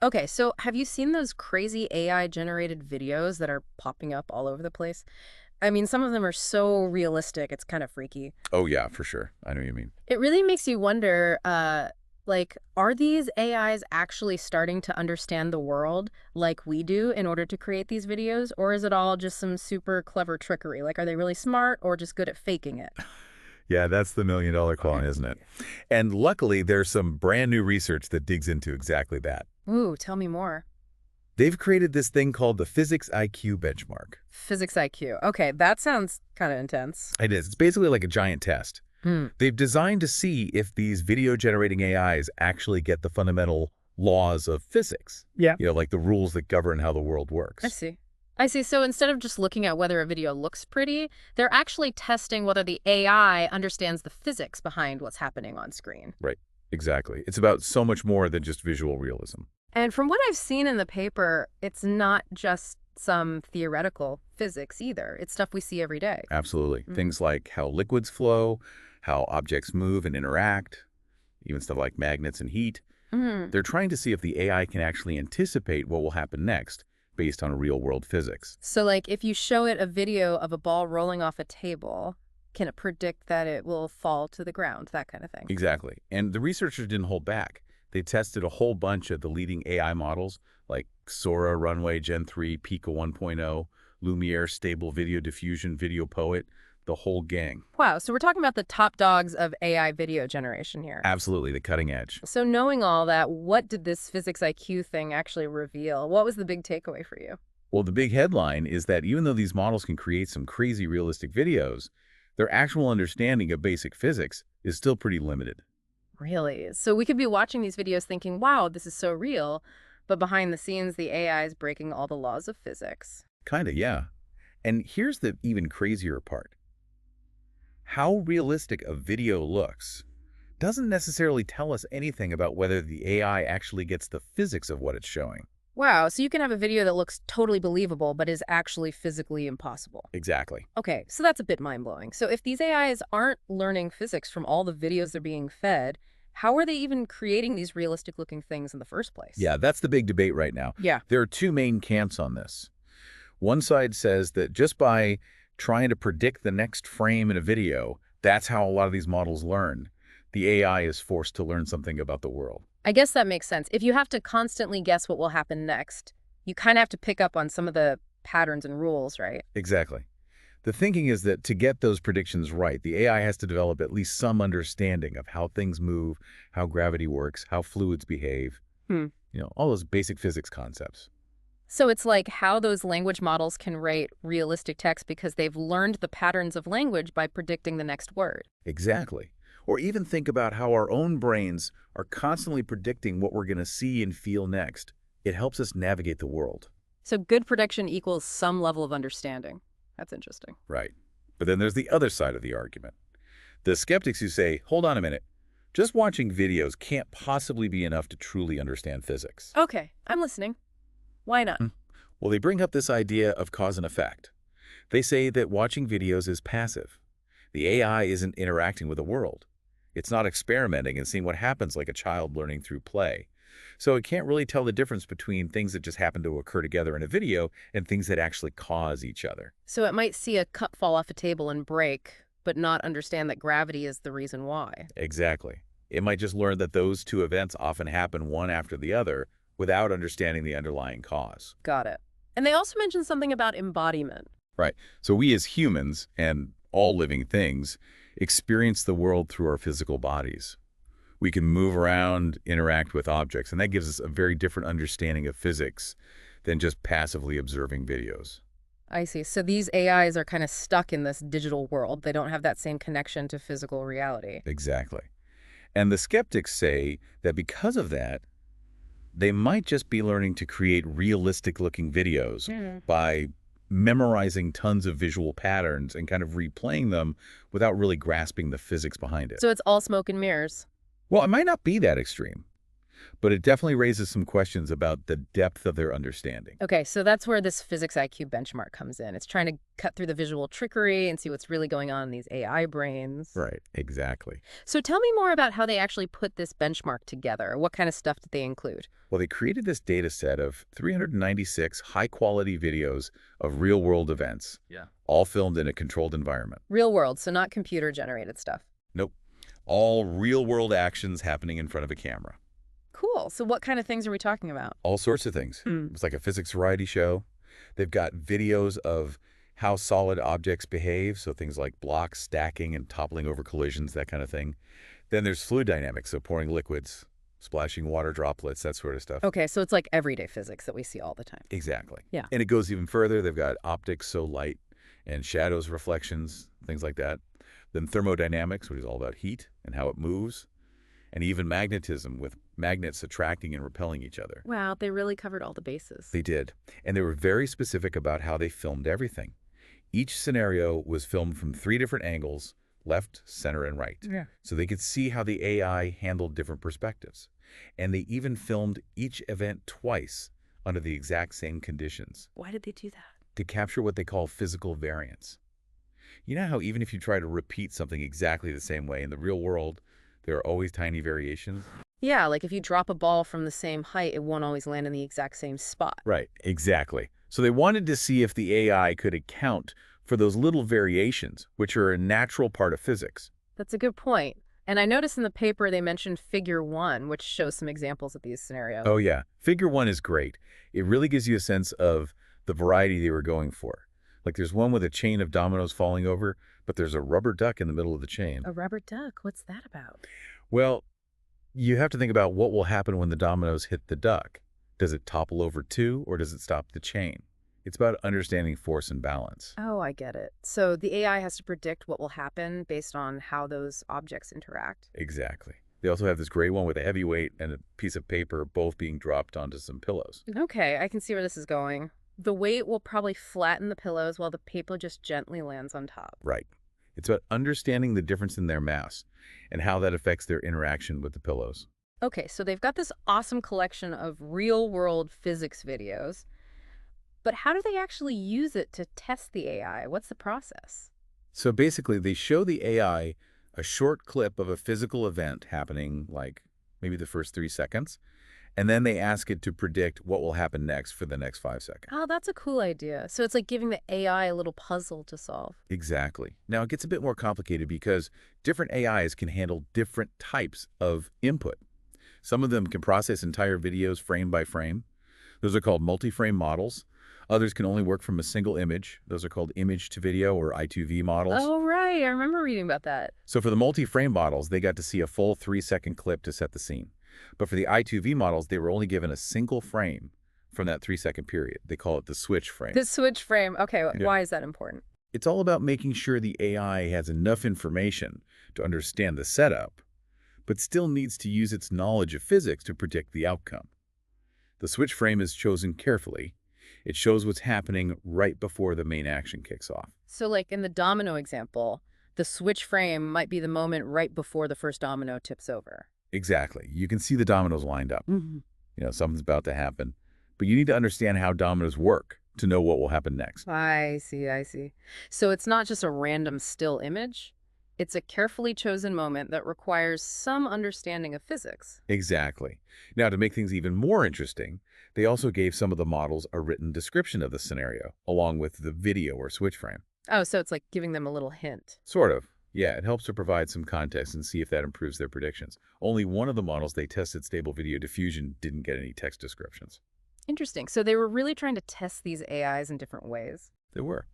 Okay, so have you seen those crazy AI-generated videos that are popping up all over the place? I mean, some of them are so realistic, it's kind of freaky. Oh, yeah, for sure. I know what you mean. It really makes you wonder, like, are these AIs actually starting to understand the world like we do in order to create these videos? Or is it all just some super clever trickery? Like, are they really smart or just good at faking it? Yeah, that's the million-dollar question, isn't it? And luckily, there's some brand new research that digs into exactly that. Ooh, tell me more. They've created this thing called the physics IQ benchmark. Physics IQ. Okay, that sounds kind of intense. It is. It's basically like a giant test. Hmm, They've designed to see if these video-generating AIs actually get the fundamental laws of physics. yeah. Like the rules that govern how the world I works. see. I see. So instead of just looking at whether a video looks pretty, they're actually testing whether the AI understands the physics behind what's happening on screen. Right. Exactly. It's about so much more than just visual realism. And from what I've seen in the paper, it's not just some theoretical physics either. It's stuff we see every day. Absolutely. Mm. Things like how liquids flow, how objects move and interact, even stuff like magnets and heat. Mhm. They're trying to see if the AI can actually anticipate what will happen next based on real-world physics. So, like, if you show it a video of a ball rolling off a table, can it predict that it will fall to the ground? That kind of thing. Exactly. And the researchers didn't hold back. They tested a whole bunch of the leading AI models like Sora, Runway, Gen 3, Pika 1.0, Lumiere, Stable Video Diffusion, Video Poet, the whole gang. Wow. So we're talking about the top dogs of AI video generation here. Absolutely, the cutting edge. So knowing all that, what did this physics IQ thing actually reveal? What was the big takeaway for you? Well, the big headline is that even though these models can create some crazy realistic videos, their actual understanding of basic physics is still pretty limited. Really? So we could be watching these videos thinking, wow, this is so real, but behind the scenes, the AI is breaking all the laws of physics. Kinda, yeah. And here's the even crazier part. How realistic a video looks doesn't necessarily tell us anything about whether the AI actually gets the physics of what it's showing. Wow, so you can have a video that looks totally believable, but is actually physically impossible. Exactly. Okay, so that's a bit mind-blowing. So if these AIs aren't learning physics from all the videos they're being fed, how are they even creating these realistic-looking things in the first place? Yeah, that's the big debate right now. Yeah. There are two main camps on this. One side says that just by trying to predict the next frame in a video, that's how a lot of these models learn. The AI is forced to learn something about the world. I guess that makes sense. If you have to constantly guess what will happen next, you kind of have to pick up on some of the patterns and rules, right? Exactly. The thinking is that to get those predictions right, the AI has to develop at least some understanding of how things move, how gravity works, how fluids behave, Hmm. all those basic physics concepts. So it's like how those language models can write realistic text because they've learned the patterns of language by predicting the next word. Exactly. Or even think about how our own brains are constantly predicting what we're going to see and feel next. It helps us navigate the world. So good prediction equals some level of understanding. That's interesting. Right. But then there's the other side of the argument. The skeptics who say, hold on a minute, just watching videos can't possibly be enough to truly understand physics. Okay, I'm listening. Why not? Hmm. Well, they bring up this idea of cause and effect. They say that watching videos is passive. The AI isn't interacting with the world. It's not experimenting and seeing what happens like a child learning through play. So it can't really tell the difference between things that just happen to occur together in a video and things that actually cause each other. So it might see a cup fall off a table and break, but not understand that gravity is the reason why. Exactly. It might just learn that those two events often happen one after the other without understanding the underlying cause. Got it. And they also mentioned something about embodiment. Right. So we as humans and all living things experience the world through our physical bodies. We can move around, interact with objects, and that gives us a very different understanding of physics than just passively observing videos. I see. So these AIs are kind of stuck in this digital world. They don't have that same connection to physical reality. Exactly. And the skeptics say that because of that, they might just be learning to create realistic-looking videos Mm. by memorizing tons of visual patterns and kind of replaying them without really grasping the physics behind it. So it's all smoke and mirrors. Well, it might not be that extreme. but it definitely raises some questions about the depth of their understanding. Okay, so that's where this physics IQ benchmark comes in. It's trying to cut through the visual trickery and see what's really going on in these AI brains. Right, exactly. So tell me more about how they actually put this benchmark together. What kind of stuff did they include? Well, they created this data set of 396 high-quality videos of real-world events, Yeah. all filmed in a controlled environment. Real world, so not computer generated stuff. Nope. All real-world actions happening in front of a camera. Cool. So what kind of things are we talking about? All sorts of things. Hmm. It's like a physics variety show. They've got videos of how solid objects behave, so things like blocks stacking and toppling over collisions, that kind of thing. Then there's fluid dynamics, so pouring liquids, splashing water droplets, that sort of stuff. Okay, so it's like everyday physics that we see all the time. Exactly. Yeah. And it goes even further. They've got optics, so light and shadows, reflections, things like that. Then thermodynamics, which is all about heat and how it moves. And even magnetism, with magnets attracting and repelling each other. Wow, they really covered all the bases. They did. And they were very specific about how they filmed everything. Each scenario was filmed from 3 different angles, left, center, and right. Yeah. So they could see how the AI handled different perspectives. And they even filmed each event twice under the exact same conditions Why did they do that? to capture what they call physical variance. You know how even if you try to repeat something exactly the same way in the real world, there are always tiny variations? Yeah, like if you drop a ball from the same height, it won't always land in the exact same spot. Right, exactly. So they wanted to see if the AI could account for those little variations, which are a natural part of physics. That's a good point. And I noticed in the paper they mentioned figure 1, which shows some examples of these scenarios. Oh yeah, figure 1 is great. It really gives you a sense of the variety they were going for. Like there's one with a chain of dominoes falling over, but there's a rubber duck in the middle of the chain. A rubber duck? What's that about? Well, you have to think about what will happen when the dominoes hit the duck. Does it topple over too, or does it stop the chain? It's about understanding force and balance. Oh, I get it. So the AI has to predict what will happen based on how those objects interact. Exactly. They also have this gray one with a heavy weight and a piece of paper both being dropped onto some pillows. Okay, I can see where this is going. The weight will probably flatten the pillows while the paper just gently lands on top. Right. It's about understanding the difference in their mass and how that affects their interaction with the pillows. Okay, so they've got this awesome collection of real-world physics videos, but how do they actually use it to test the AI? What's the process? So basically, they show the AI a short clip of a physical event happening, like maybe the first 3 seconds, and then they ask it to predict what will happen next for the next 5 seconds. Oh, that's a cool idea. So it's like giving the AI a little puzzle to solve. Exactly. Now, it gets a bit more complicated because different AIs can handle different types of input. Some of them can process entire videos frame by frame. Those are called multi-frame models. Others can only work from a single image. Those are called image-to-video or I2V models. Oh, right. I remember reading about that. So for the multi-frame models, they got to see a full 3-second clip to set the scene. But for the I2V models, they were only given a single frame from that 3-second period. They call it the switch frame. The switch frame. Okay, Yeah. why is that important? It's all about making sure the AI has enough information to understand the setup, but still needs to use its knowledge of physics to predict the outcome. The switch frame is chosen carefully. It shows what's happening right before the main action kicks off. So like in the domino example, the switch frame might be the moment right before the first domino tips over. Exactly. You can see the dominoes lined up. Mm-hmm. You know, something's about to happen. But you need to understand how dominoes work to know what will happen next. I see, I see. So it's not just a random still image. It's a carefully chosen moment that requires some understanding of physics. Exactly. Now, to make things even more interesting, they also gave some of the models a written description of the scenario, along with the video or switch frame. Oh, so it's like giving them a little hint. Sort of. Yeah, it helps to provide some context and see if that improves their predictions. Only one of the models they tested stable video diffusion didn't get any text descriptions. Interesting. So they were really trying to test these AIs in different ways. They were.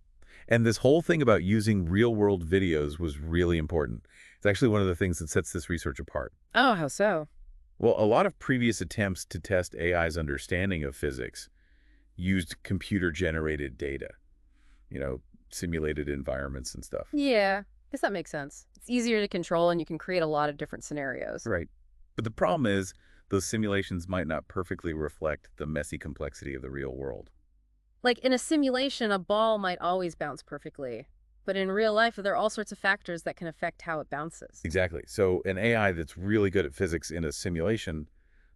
And this whole thing about using real-world videos was really important. It's actually one of the things that sets this research apart. Oh, how so? Well, a lot of previous attempts to test AI's understanding of physics used computer-generated data, you know, simulated environments and stuff. Yeah, I guess that makes sense. It's easier to control and you can create a lot of different scenarios. Right. But the problem is those simulations might not perfectly reflect the messy complexity of the real world. Like in a simulation, a ball might always bounce perfectly. But in real life, there are all sorts of factors that can affect how it bounces. Exactly. So an AI that's really good at physics in a simulation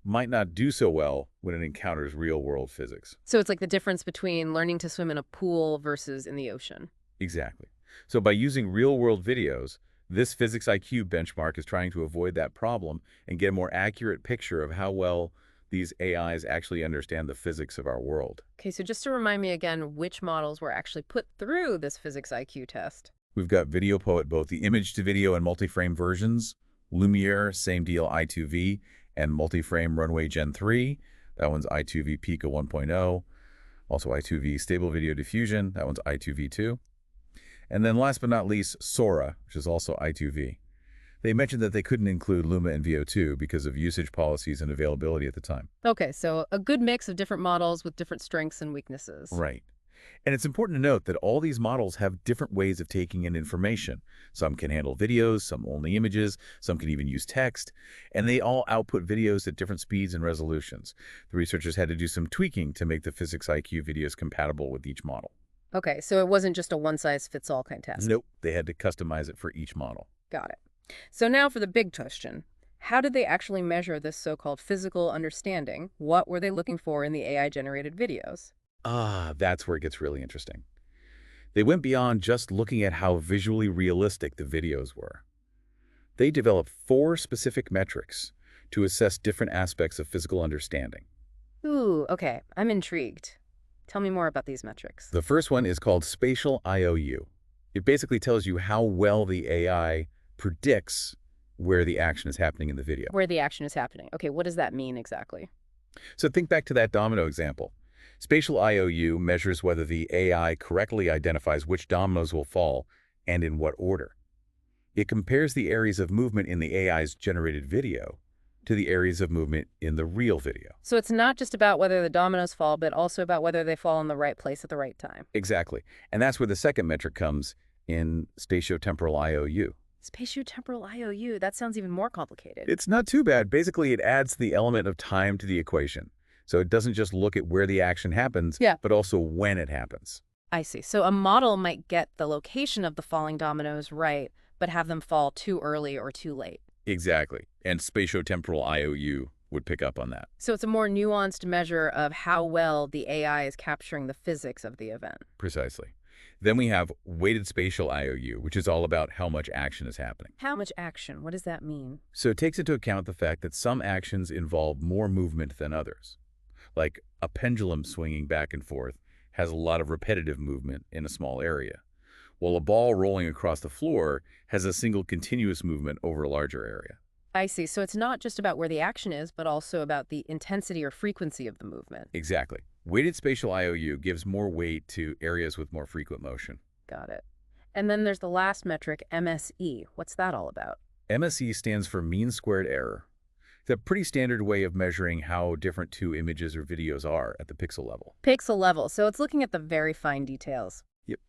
might not do so well when it encounters real-world physics. So it's like the difference between learning to swim in a pool versus in the ocean. Exactly. So by using real-world videos, this physics IQ benchmark is trying to avoid that problem and get a more accurate picture of how well these AIs actually understand the physics of our world. Okay, so just to remind me again, which models were actually put through this physics IQ test? We've got Video Poet, both the image-to-video and multi-frame versions, Lumiere, same deal, I2V, and multi-frame Runway Gen 3. That one's I2V Pico 1.0. Also I2V Stable Video Diffusion. That one's I2V2. And then last but not least, Sora, which is also I2V. They mentioned that they couldn't include Luma and VO2 because of usage policies and availability at the time. Okay, so a good mix of different models with different strengths and weaknesses. Right. And it's important to note that all these models have different ways of taking in information. Some can handle videos, some only images, some can even use text, and they all output videos at different speeds and resolutions. The researchers had to do some tweaking to make the physics IQ videos compatible with each model. Okay, so it wasn't just a one-size-fits-all kind of test. Nope, they had to customize it for each model. Got it. So now for the big question. How did they actually measure this so-called physical understanding? What were they looking for in the AI-generated videos? That's where it gets really interesting. They went beyond just looking at how visually realistic the videos were. They developed 4 specific metrics to assess different aspects of physical understanding. Ooh, okay, I'm intrigued. Tell me more about these metrics. The first one is called spatial IOU. It basically tells you how well the AI predicts where the action is happening in the video. Where the action is happening. Okay, what does that mean exactly? So think back to that domino example. Spatial IOU measures whether the AI correctly identifies which dominoes will fall and in what order. It compares the areas of movement in the AI's generated video to the areas of movement in the real video. So it's not just about whether the dominoes fall, but also about whether they fall in the right place at the right time. Exactly. And that's where the second metric comes in spatiotemporal IOU. Spatiotemporal IOU, that sounds even more complicated. It's not too bad. Basically, it adds the element of time to the equation. So it doesn't just look at where the action happens, Yeah. but also when it happens. I see. So a model might get the location of the falling dominoes right, but have them fall too early or too late. Exactly. And spatiotemporal IOU would pick up on that. So it's a more nuanced measure of how well the AI is capturing the physics of the event. Precisely. Then we have weighted spatial IOU, which is all about how much action is happening. How much action? What does that mean? So it takes into account the fact that some actions involve more movement than others. Like a pendulum swinging back and forth has a lot of repetitive movement in a small area, while a ball rolling across the floor has a single continuous movement over a larger area. I see. So it's not just about where the action is, but also about the intensity or frequency of the movement. Exactly. Weighted spatial IOU gives more weight to areas with more frequent motion. Got it. And then there's the last metric, MSE. What's that all about? MSE stands for mean squared error. It's a pretty standard way of measuring how different 2 images or videos are at the pixel level. Pixel level. So it's looking at the very fine details. Yep.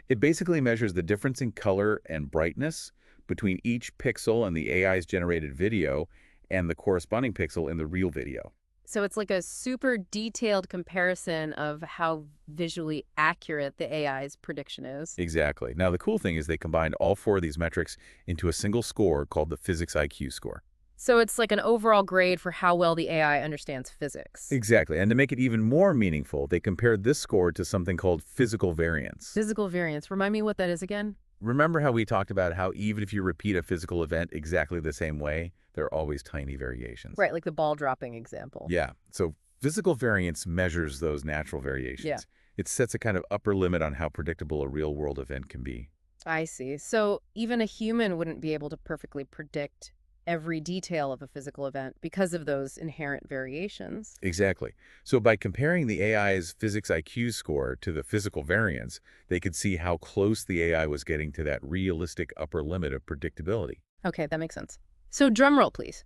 It basically measures the difference in color and brightness between each pixel in the AI's generated video and the corresponding pixel in the real video. So it's like a super detailed comparison of how visually accurate the AI's prediction is. Exactly. Now, the cool thing is they combined all 4 of these metrics into a single score called the physics IQ score. So it's like an overall grade for how well the AI understands physics. Exactly. And to make it even more meaningful, they compared this score to something called physical variance. Physical variance. Remind me what that is again? Remember how we talked about how even if you repeat a physical event exactly the same way, there are always tiny variations? Right, like the ball dropping example. Yeah. So physical variance measures those natural variations. Yeah. It sets a kind of upper limit on how predictable a real-world event can be. I see. So even a human wouldn't be able to perfectly predict every detail of a physical event because of those inherent variations. Exactly. So by comparing the AI's physics IQ score to the physical variance, they could see how close the AI was getting to that realistic upper limit of predictability. Okay, that makes sense. So drum roll, please.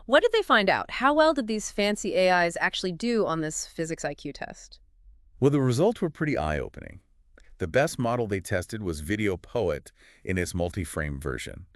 What did they find out? How well did these fancy AIs actually do on this physics IQ test? Well, the results were pretty eye-opening. The best model they tested was Video Poet in its multi-frame version.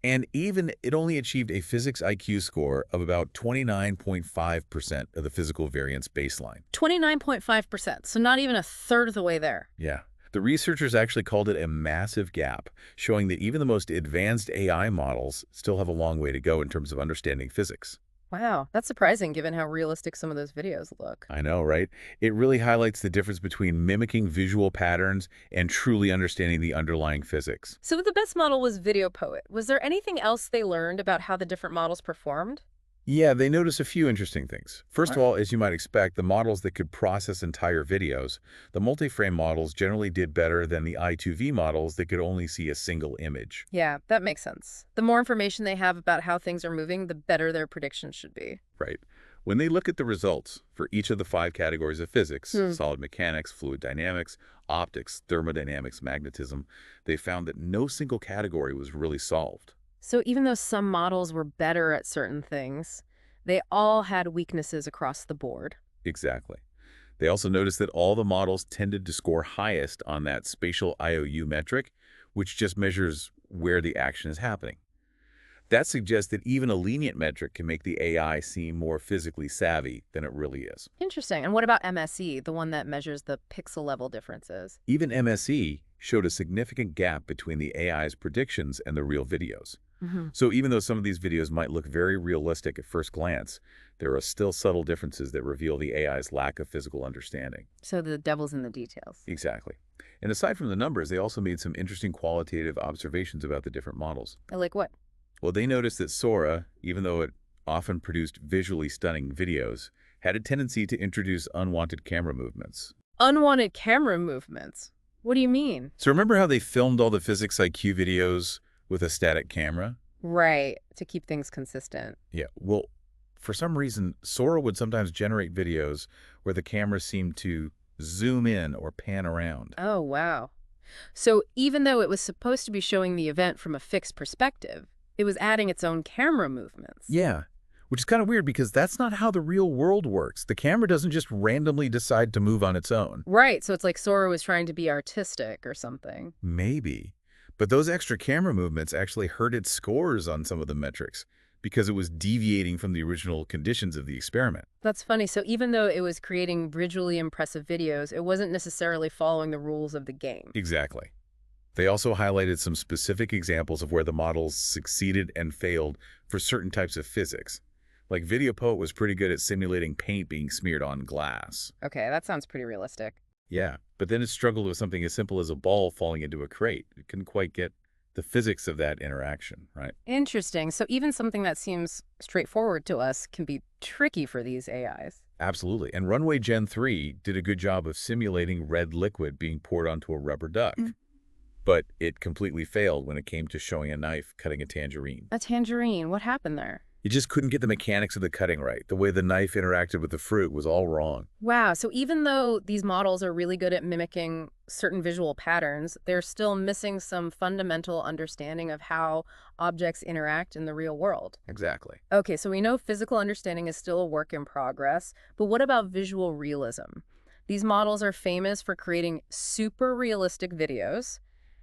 And even it only achieved a physics IQ score of about 29.5% of the physical variance baseline. 29.5%, so not even a third of the way there. Yeah. The researchers actually called it a massive gap, showing that even the most advanced AI models still have a long way to go in terms of understanding physics. Wow, that's surprising given how realistic some of those videos look. I know, right? It really highlights the difference between mimicking visual patterns and truly understanding the underlying physics. So the best model was Video Poet. Was there anything else they learned about how the different models performed? Yeah, they notice a few interesting things. First of What? all, as you might expect, the models that could process entire videos, the multi-frame models generally did better than the I2V models that could only see a single image. Yeah, that makes sense. The more information they have about how things are moving, the better their predictions should be. Right. When they look at the results for each of the 5 categories of physics, Hmm. solid mechanics, fluid dynamics, optics, thermodynamics, magnetism, they found that no single category was really solved. So even though some models were better at certain things, they all had weaknesses across the board. Exactly. They also noticed that all the models tended to score highest on that spatial IOU metric, which just measures where the action is happening. That suggests that even a lenient metric can make the AI seem more physically savvy than it really is. Interesting. And what about MSE, the one that measures the pixel level differences? Even MSE showed a significant gap between the AI's predictions and the real videos. Hmm. So even though some of these videos might look very realistic at first glance, there are still subtle differences that reveal the AI's lack of physical understanding. So the devil's in the details. Exactly. And aside from the numbers, they also made some interesting qualitative observations about the different models. Like what? Well, they noticed that Sora, even though it often produced visually stunning videos, had a tendency to introduce unwanted camera movements. Unwanted camera movements. What do you mean? So remember how they filmed all the physics IQ videos with a static camera? Right, to keep things consistent. Yeah, well, for some reason, Sora would sometimes generate videos where the camera seemed to zoom in or pan around. Oh, wow. So even though it was supposed to be showing the event from a fixed perspective, it was adding its own camera movements. Yeah, which is kind of weird because that's not how the real world works. The camera doesn't just randomly decide to move on its own. Right, so it's like Sora was trying to be artistic or something. Maybe. But those extra camera movements actually hurt its scores on some of the metrics because it was deviating from the original conditions of the experiment. That's funny. So even though it was creating visually impressive videos, it wasn't necessarily following the rules of the game. Exactly. They also highlighted some specific examples of where the models succeeded and failed for certain types of physics. Like Video Poet was pretty good at simulating paint being smeared on glass. Okay, that sounds pretty realistic. Yeah, but then it struggled with something as simple as a ball falling into a crate. It couldn't quite get the physics of that interaction, right? Interesting. So even something that seems straightforward to us can be tricky for these AIs. Absolutely. And Runway Gen 3 did a good job of simulating red liquid being poured onto a rubber duck. But it completely failed when it came to showing a knife cutting a tangerine. A tangerine, what happened there? You just couldn't get the mechanics of the cutting right. The way the knife interacted with the fruit was all wrong. Wow, so even though these models are really good at mimicking certain visual patterns, they're still missing some fundamental understanding of how objects interact in the real world. Exactly. Okay, so we know physical understanding is still a work in progress, but what about visual realism? These models are famous for creating super realistic videos.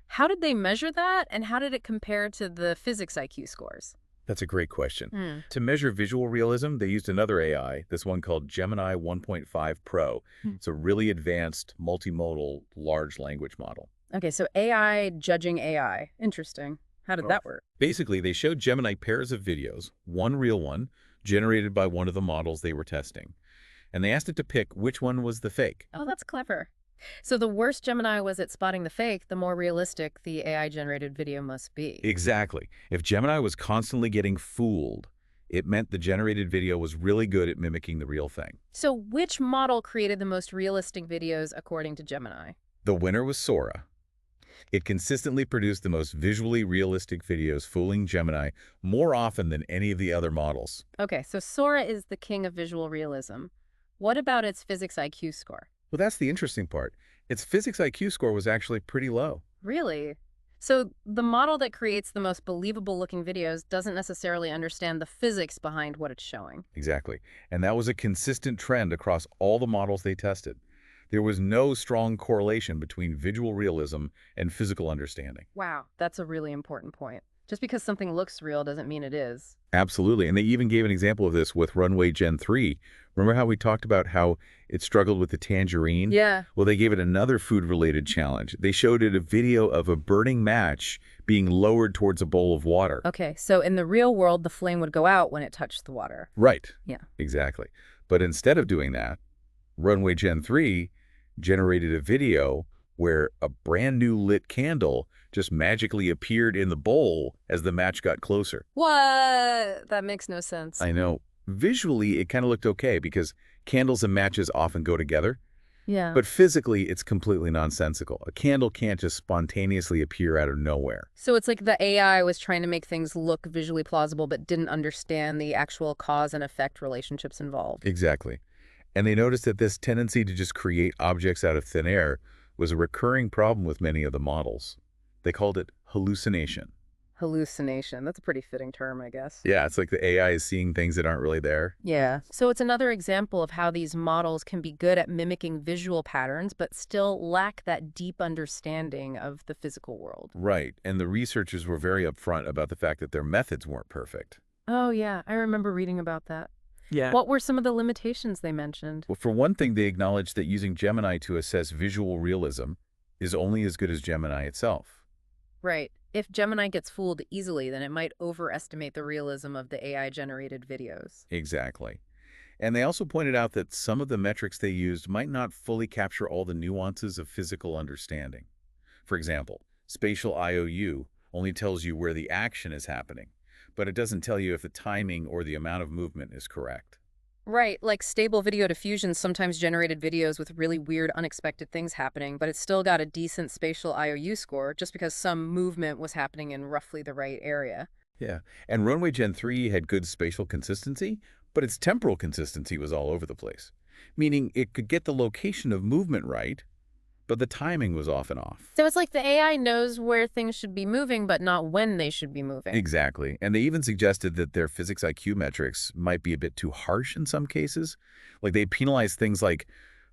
How did they measure that, and how did it compare to the physics IQ scores? That's a great question. Hmm. To measure visual realism, they used another AI, this one called Gemini 1.5 Pro. Hmm. It's a really advanced multimodal large language model. Okay, so AI judging AI. Interesting. How did that work? Basically, they showed Gemini pairs of videos, one real one, generated by one of the models they were testing. And they asked it to pick which one was the fake. Oh, that's clever. So the worse Gemini was at spotting the fake, the more realistic the AI-generated video must be. Exactly. If Gemini was constantly getting fooled, it meant the generated video was really good at mimicking the real thing. So which model created the most realistic videos according to Gemini? The winner was Sora. It consistently produced the most visually realistic videos fooling Gemini more often than any of the other models. Okay, so Sora is the king of visual realism. What about its physics IQ score? Well, that's the interesting part. Its physics IQ score was actually pretty low. Really? So the model that creates the most believable looking videos doesn't necessarily understand the physics behind what it's showing. Exactly. And that was a consistent trend across all the models they tested. There was no strong correlation between visual realism and physical understanding. Wow, that's a really important point. Just because something looks real doesn't mean it is. Absolutely. And they even gave an example of this with Runway Gen 3. Remember how we talked about how it struggled with the tangerine? Yeah. Well, they gave it another food-related challenge. They showed it a video of a burning match being lowered towards a bowl of water. Okay, so in the real world, the flame would go out when it touched the water. Right. Yeah. Exactly. But instead of doing that, Runway Gen 3 generated a video where a brand new lit candle just magically appeared in the bowl as the match got closer. What? That makes no sense. I know. Visually, it kind of looked okay because candles and matches often go together, Yeah. but physically, it's completely nonsensical. A candle can't just spontaneously appear out of nowhere. So it's like the AI was trying to make things look visually plausible, but didn't understand the actual cause and effect relationships involved. Exactly. And they noticed that this tendency to just create objects out of thin air was a recurring problem with many of the models. They called it hallucination. Hallucination. That's a pretty fitting term, I guess. Yeah, it's like the AI is seeing things that aren't really there. Yeah. So it's another example of how these models can be good at mimicking visual patterns, but still lack that deep understanding of the physical world. Right, and the researchers were very upfront about the fact that their methods weren't perfect. Oh, yeah. I remember reading about that. Yeah. What were some of the limitations they mentioned? Well, for one thing, they acknowledged that using Gemini to assess visual realism is only as good as Gemini itself. Right. If Gemini gets fooled easily, then it might overestimate the realism of the AI-generated videos. Exactly. And they also pointed out that some of the metrics they used might not fully capture all the nuances of physical understanding. For example, spatial IOU only tells you where the action is happening, but it doesn't tell you if the timing or the amount of movement is correct. Right, like stable video diffusion sometimes generated videos with really weird, unexpected things happening, but it still got a decent spatial IOU score just because some movement was happening in roughly the right area. Yeah, and Runway Gen 3 had good spatial consistency, but its temporal consistency was all over the place, meaning it could get the location of movement right, but the timing was off and off. So it's like the AI knows where things should be moving, but not when they should be moving. Exactly, and they even suggested that their physics IQ metrics might be a bit too harsh in some cases. Like they penalize things like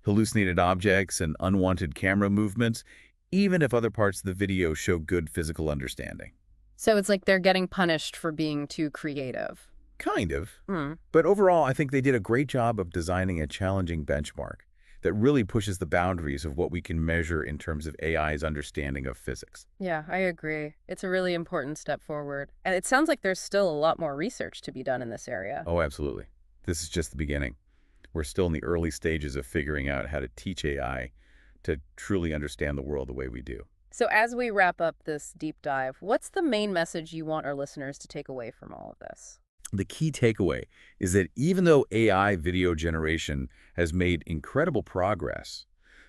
hallucinated objects and unwanted camera movements, even if other parts of the video show good physical understanding. So it's like they're getting punished for being too creative. Kind of. Hmm. But overall, I think they did a great job of designing a challenging benchmark that really pushes the boundaries of what we can measure in terms of AI's understanding of physics. Yeah, I agree. It's a really important step forward. And it sounds like there's still a lot more research to be done in this area. Oh, absolutely. This is just the beginning. We're still in the early stages of figuring out how to teach AI to truly understand the world the way we do. So as we wrap up this deep dive, what's the main message you want our listeners to take away from all of this? The key takeaway is that even though AI video generation has made incredible progress,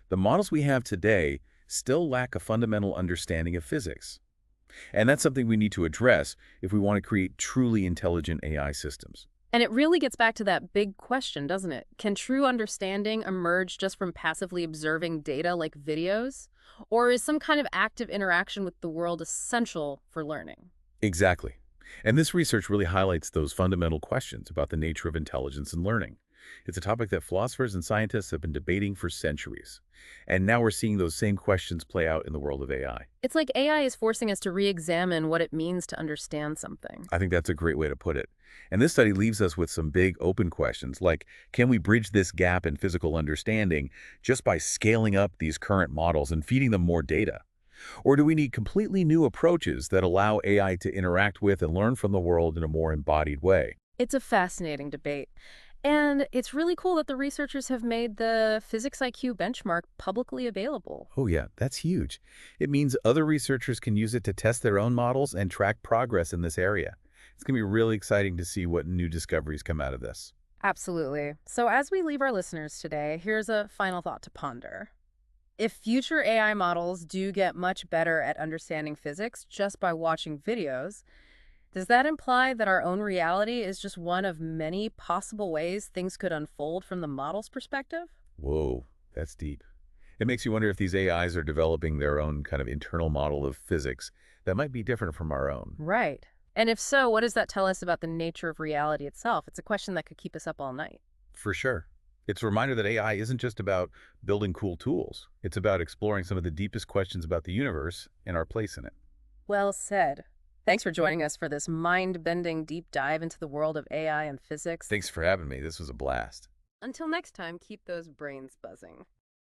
the models we have today still lack a fundamental understanding of physics. And that's something we need to address if we want to create truly intelligent AI systems. And it really gets back to that big question, doesn't it? Can true understanding emerge just from passively observing data like videos? Or is some kind of active interaction with the world essential for learning? Exactly. And this research really highlights those fundamental questions about the nature of intelligence and learning. It's a topic that philosophers and scientists have been debating for centuries. And now we're seeing those same questions play out in the world of AI. It's like AI is forcing us to re-examine what it means to understand something. I think that's a great way to put it. And this study leaves us with some big open questions like, can we bridge this gap in physical understanding just by scaling up these current models and feeding them more data? Or do we need completely new approaches that allow AI to interact with and learn from the world in a more embodied way? It's a fascinating debate. And it's really cool that the researchers have made the physics IQ benchmark publicly available. Oh yeah, that's huge. It means other researchers can use it to test their own models and track progress in this area. It's going to be really exciting to see what new discoveries come out of this. Absolutely. So as we leave our listeners today, here's a final thought to ponder. If future AI models do get much better at understanding physics just by watching videos, does that imply that our own reality is just one of many possible ways things could unfold from the model's perspective? Whoa, that's deep. It makes you wonder if these AIs are developing their own kind of internal model of physics that might be different from our own. Right. And if so, what does that tell us about the nature of reality itself? It's a question that could keep us up all night. For sure. It's a reminder that AI isn't just about building cool tools. It's about exploring some of the deepest questions about the universe and our place in it. Well said. Thanks for joining us for this mind-bending deep dive into the world of AI and physics. Thanks for having me. This was a blast. Until next time, keep those brains buzzing.